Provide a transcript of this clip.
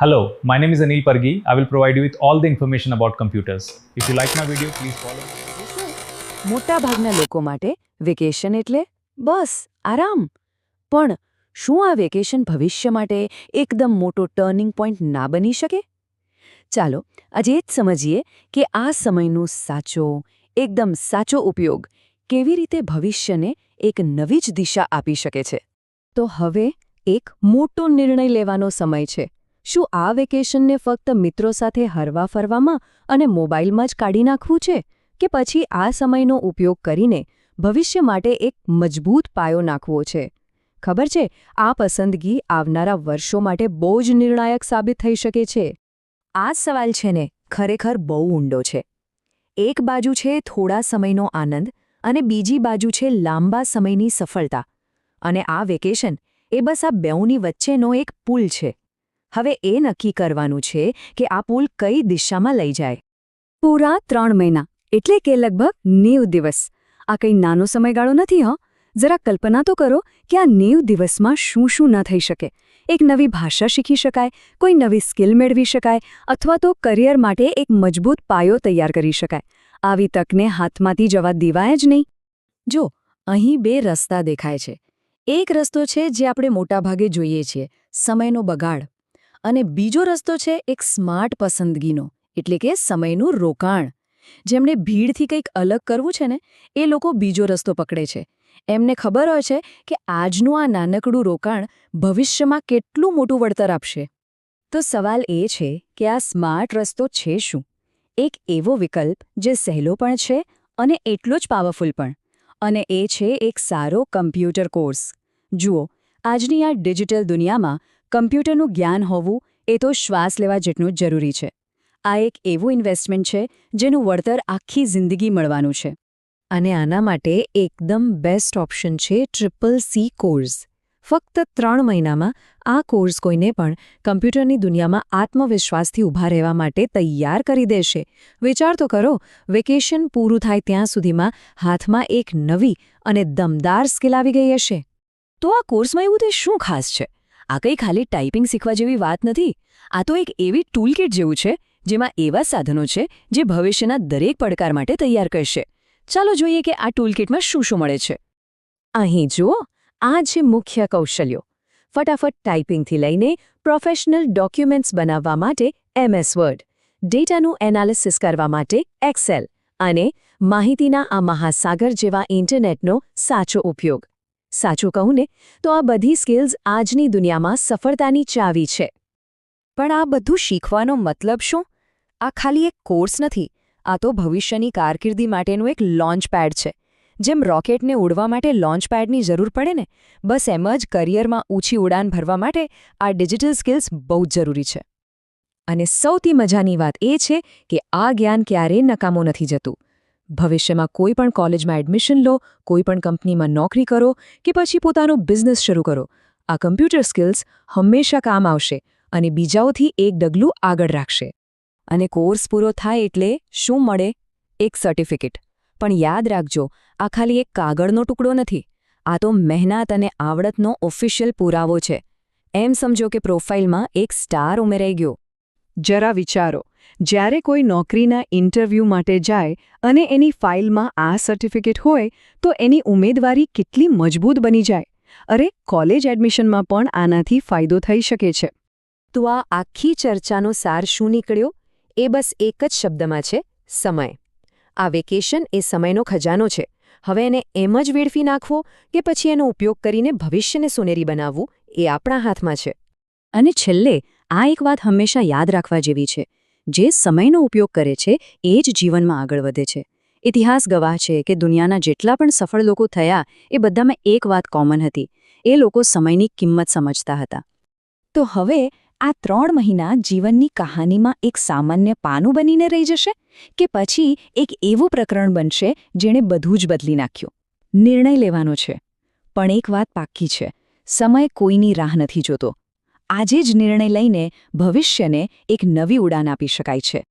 Hello, my name is Anil Pargi. I will provide you with all the information about computers. If you like my video, please follow me. મોટા ભાગના લોકો માટે vacation એટલે બસ આરામ. પણ શું આ વેકેશન ભવિષ્ય માટે એકદમ મોટો ટર્નિંગ પોઈન્ટ ના બની શકે? ચાલો આજે જ સમજીએ કે આ સમયનો એકદમ સાચો ઉપયોગ કેવી રીતે ભવિષ્યને એક નવી જ દિશા આપી શકે છે. તો હવે એક મોટો નિર્ણય લેવાનો સમય છે. શું આ વેકેશનને ફક્ત મિત્રો સાથે હરવા ફરવામાં અને મોબાઈલમાં જ કાઢી નાખવું છે, કે પછી આ સમયનો ઉપયોગ કરીને ભવિષ્ય માટે એક મજબૂત પાયો નાખવો છે? ખબર છે, આ પસંદગી આવનારા વર્ષો માટે બહુ જ નિર્ણાયક સાબિત થઈ શકે છે. આ સવાલ છે ને ખરેખર બહુ ઊંડો છે. એક બાજુ છે થોડા સમયનો આનંદ અને બીજી બાજુ છે લાંબા સમયની સફળતા. અને આ વેકેશન એ બસ આ બેઉની વચ્ચેનો એક પુલ છે. હવે એ નક્કી કરવાનું છે કે આ પુલ કઈ દિશામાં લઈ જાય. પૂરા 3 મહિના એટલે કે લગભગ 90 દિવસ. આ કંઈ નાનો સમયગાળો નથી. જરા કલ્પના તો કરો કે આ 90 દિવસમાં શું ન થઈ શકે. એક નવી ભાષા શીખી શકાય, કોઈ નવી સ્કિલ મેળવી શકાય, અથવા તો કરિયર માટે એક મજબૂત પાયો તૈયાર કરી શકાય. આવી તકને હાથમાંથી જવા દેવાય જ નહીં. જો અહીં 2 રસ્તા દેખાય છે. એક રસ્તો છે જે આપણે મોટાભાગે જોઈએ છીએ, સમયનો બગાડ. અને બીજો રસ્તો છે એક સ્માર્ટ પસંદગીનો, એટલે કે સમયનું રોકાણ. જેમણે ભીડથી કંઈક અલગ કરવું છે ને, એ લોકો બીજો રસ્તો પકડે છે. એમને ખબર હોય છે કે આજનું આ નાનકડું રોકાણ ભવિષ્યમાં કેટલું મોટું વળતર આપશે. તો સવાલ એ છે કે આ સ્માર્ટ રસ્તો છે શું? એક એવો વિકલ્પ જે સહેલો પણ છે અને એટલો જ પાવરફુલ પણ. અને એ છે એક સારો કમ્પ્યુટર કોર્સ. જુઓ, આજની આ ડિજિટલ દુનિયામાં કમ્પ્યુટરનું જ્ઞાન હોવું એ તો શ્વાસ લેવા જેટલું જ જરૂરી છે. આ એક એવું ઇન્વેસ્ટમેન્ટ છે જેનું વળતર આખી જિંદગી મળવાનું છે. અને આના માટે એકદમ બેસ્ટ ઓપ્શન છે CCC કોર્સ. ફક્ત 3 મહિનામાં આ કોર્સ કોઈને પણ કમ્પ્યુટરની દુનિયામાં આત્મવિશ્વાસથી ઊભા રહેવા માટે તૈયાર કરી દેશે. વિચાર તો કરો, વેકેશન પૂરું થાય ત્યાં સુધીમાં હાથમાં એક નવી અને દમદાર સ્કિલ આવી ગઈ હશે. તો આ કોર્સમાં એવું તે શું ખાસ છે? આ કંઈ ખાલી ટાઈપિંગ શીખવા જેવી વાત નથી. આ તો એક એવી ટૂલકિટ જેવું છે જેમાં એવા સાધનો છે જે ભવિષ્યના દરેક પડકાર માટે તૈયાર કરશે. ચાલો જોઈએ કે આ ટૂલકિટમાં શું મળે છે. અહીં જુઓ, આ છે મુખ્ય કૌશલ્યો. ફટાફટ ટાઈપિંગથી લઈને પ્રોફેશનલ ડોક્યુમેન્ટ્સ બનાવવા માટે MS વર્ડ, ડેટાનું એનાલિસિસ કરવા માટે એક્સેલ અને માહિતીના આ મહાસાગર જેવા ઇન્ટરનેટનો સાચો ઉપયોગ. સાચું કહું ને તો આ બધી સ્કિલ્સ આજની દુનિયામાં સફળતાની ચાવી છે. પણ આ બધું શીખવાનો મતલબ શું? આ ખાલી એક કોર્સ નથી. આ તો ભવિષ્યની કારકિર્દી માટેનું એક લોન્ચ પેડ છે. જેમ રોકેટને ઉડવા માટે લોન્ચ પેડની જરૂર પડે ને, બસ એમ જ કરિયરમાં ઊંચી ઉડાન ભરવા માટે આ ડિજિટલ સ્કિલ્સ બહુ જ જરૂરી છે. અને સૌથી મજાની વાત એ છે કે આ જ્ઞાન ક્યારેય નકામું નથી જતું. ભવિષ્યમાં કોઈ પણ કોલેજમાં એડમિશન લો, કોઈ પણ કંપનીમાં નોકરી કરો કે પછી પોતાનો બિઝનેસ શરૂ કરો, આ કમ્પ્યુટર સ્કિલ્સ હંમેશા કામ આવશે અને બીજાઓથી એક ડગલું આગળ રાખશે. અને કોર્સ પૂરો થાય એટલે શું મળે? એક સર્ટિફિકેટ. પણ યાદ રાખજો, આ ખાલી એક કાગળનો ટુકડો નથી. આ તો મહેનત અને આવડતનો ઓફિશિયલ પુરાવો છે. એમ સમજો કે પ્રોફાઇલમાં એક સ્ટાર ઉમેરાઈ ગયો. જરા વિચારો, જ્યારે કોઈ નોકરીના ઇન્ટરવ્યૂ માટે જાય અને એની ફાઇલમાં આ સર્ટિફિકેટ હોય તો એની ઉમેદવારી કેટલી મજબૂત બની જાય. અરે, કોલેજ એડમિશનમાં પણ આનાથી ફાયદો થઈ શકે છે. તો આ આખી ચર્ચાનો સાર શું નીકળ્યો? એ બસ એક જ શબ્દમાં છે: સમય. આ વેકેશન એ સમયનો ખજાનો છે. હવે એને એમ જ વેડફી નાખવો કે પછી એનો ઉપયોગ કરીને ભવિષ્યને સોનેરી બનાવવું, એ આપણા હાથમાં છે. અને છેલ્લે આ એક વાત હંમેશા યાદ રાખવા જેવી છે: જે સમયનો ઉપયોગ કરે છે એ જ જીવનમાં આગળ વધે છે. ઇતિહાસ ગવાહ છે કે દુનિયાના જેટલા પણ સફળ લોકો થયા એ બધામાં એક વાત કોમન હતી: એ લોકો સમયની કિંમત સમજતા હતા. તો હવે આ 3 મહિના જીવનની કહાનીમાં એક સામાન્ય પાનું બનીને રહી જશે, કે પછી એક એવું પ્રકરણ બનશે જેણે બધું જ બદલી નાખ્યું? નિર્ણય લેવાનો છે. પણ એક વાત પાક્કી છે: સમય કોઈની રાહ નથી જોતો. આજે જ નિર્ણય લઈને ભવિષ્યને એક નવી ઉડાન આપી શકાય છે.